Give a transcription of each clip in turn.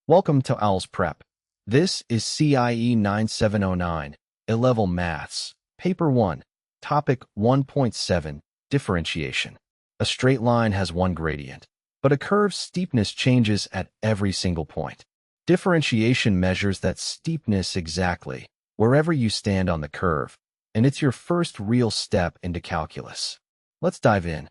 Welcome to OwlsPrep. This is CIE 9709, A-Level Maths, Paper 1, Topic 1.7, Differentiation. A straight line has one gradient, but a curve's steepness changes at every single point. Differentiation measures that steepness exactly, wherever you stand on the curve, and it's your first real step into calculus. Let's dive in.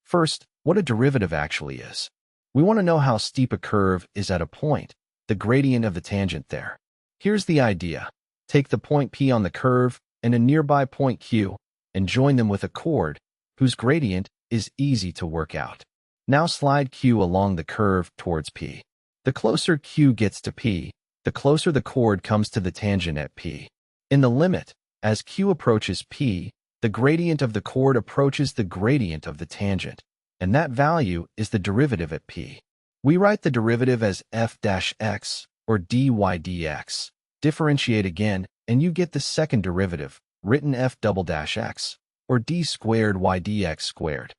First, what a derivative actually is. We want to know how steep a curve is at a point, the gradient of the tangent there. Here's the idea. Take the point P on the curve and a nearby point Q, and join them with a chord, whose gradient is easy to work out. Now slide Q along the curve towards P. The closer Q gets to P, the closer the chord comes to the tangent at P. In the limit, as Q approaches P, the gradient of the chord approaches the gradient of the tangent, and that value is the derivative at P. We write the derivative as f-x, or dy dx. Differentiate again, and you get the second derivative, written f"x, or d squared y dx squared.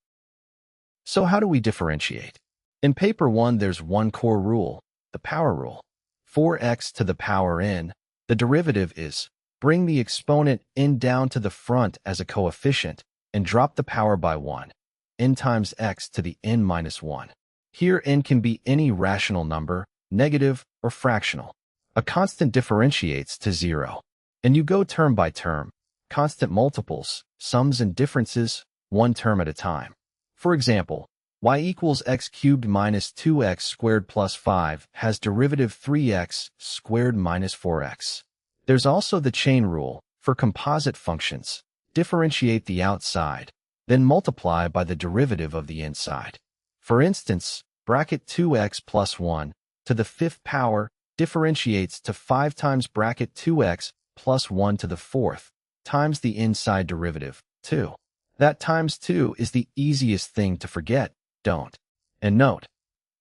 So how do we differentiate? In Paper 1, there's one core rule, the power rule. For x to the power n, the derivative is bring the exponent n down to the front as a coefficient and drop the power by 1. N times x to the n minus 1. Here n can be any rational number, negative, or fractional. A constant differentiates to 0. And you go term by term, constant multiples, sums and differences, one term at a time. For example, y equals x cubed minus 2x squared plus 5 has derivative 3x squared minus 4x. There's also the chain rule. For composite functions, differentiate the outside, then multiply by the derivative of the inside. For instance, bracket 2x plus 1 to the fifth power differentiates to 5 times bracket 2x plus 1 to the fourth times the inside derivative, 2. That times 2 is the easiest thing to forget, don't. And note,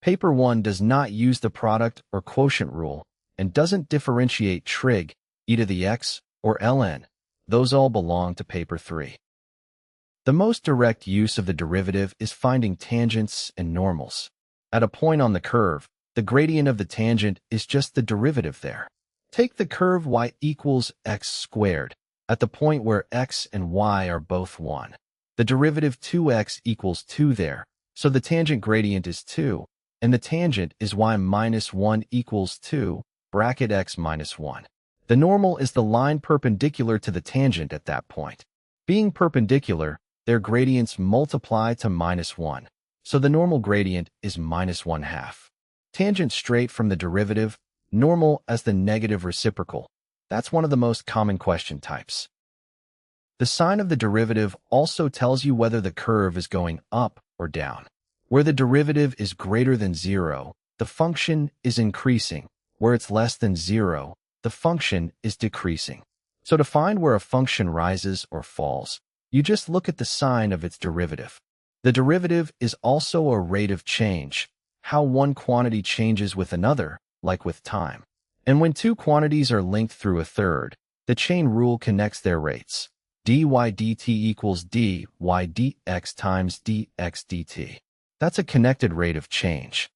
Paper 1 does not use the product or quotient rule and doesn't differentiate trig, e to the x, or ln. Those all belong to Paper 3. The most direct use of the derivative is finding tangents and normals. At a point on the curve, the gradient of the tangent is just the derivative there. Take the curve y equals x squared, at the point where x and y are both 1. The derivative 2x equals 2 there, so the tangent gradient is 2, and the tangent is y minus 1 equals 2, bracket x minus 1. The normal is the line perpendicular to the tangent at that point. Being perpendicular, their gradients multiply to minus 1, so the normal gradient is minus 1/2. Tangent straight from the derivative, normal as the negative reciprocal. That's one of the most common question types. The sign of the derivative also tells you whether the curve is going up or down. Where the derivative is greater than 0, the function is increasing. Where it's less than 0, the function is decreasing. So to find where a function rises or falls, you just look at the sign of its derivative. The derivative is also a rate of change, how one quantity changes with another, like with time. And when two quantities are linked through a third, the chain rule connects their rates. dy dt equals dy dx times dx dt. That's a connected rate of change.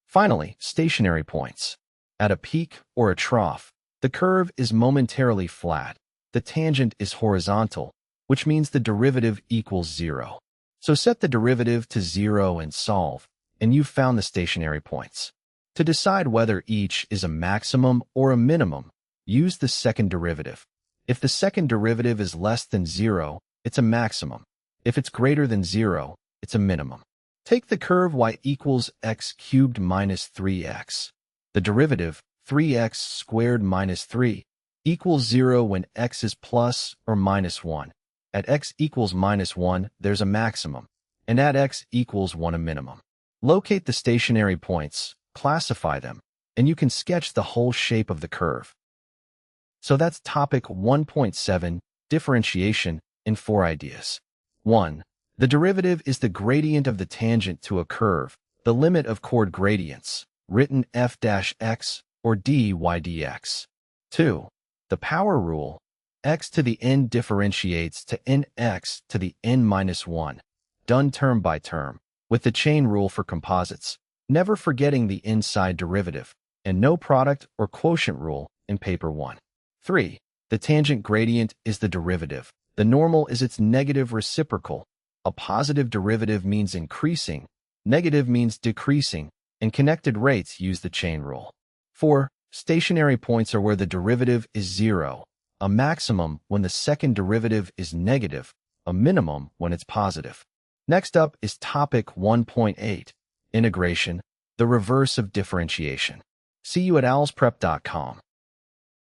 Finally, stationary points. At a peak or a trough, the curve is momentarily flat. The tangent is horizontal, which means the derivative equals 0. So set the derivative to 0 and solve, and you've found the stationary points. To decide whether each is a maximum or a minimum, use the second derivative. If the second derivative is less than 0, it's a maximum. If it's greater than 0, it's a minimum. Take the curve y equals x cubed minus 3x. The derivative, 3x squared minus 3, equals 0 when x is plus or minus 1. At x equals minus 1, there's a maximum, and at x equals 1 a minimum. Locate the stationary points, classify them, and you can sketch the whole shape of the curve. So that's topic 1.7, differentiation, in 4 ideas. 1. The derivative is the gradient of the tangent to a curve, the limit of chord gradients, written f-x or dy dx. 2. The power rule. X to the n differentiates to nx to the n minus 1, done term by term, with the chain rule for composites. never forgetting the inside derivative, and no product or quotient rule in paper 1. 3. The tangent gradient is the derivative. The normal is its negative reciprocal. A positive derivative means increasing, negative means decreasing, and connected rates use the chain rule. 4. Stationary points are where the derivative is 0, a maximum when the second derivative is negative, a minimum when it's positive. Next up is topic 1.8, integration, the reverse of differentiation. See you at OwlsPrep.com.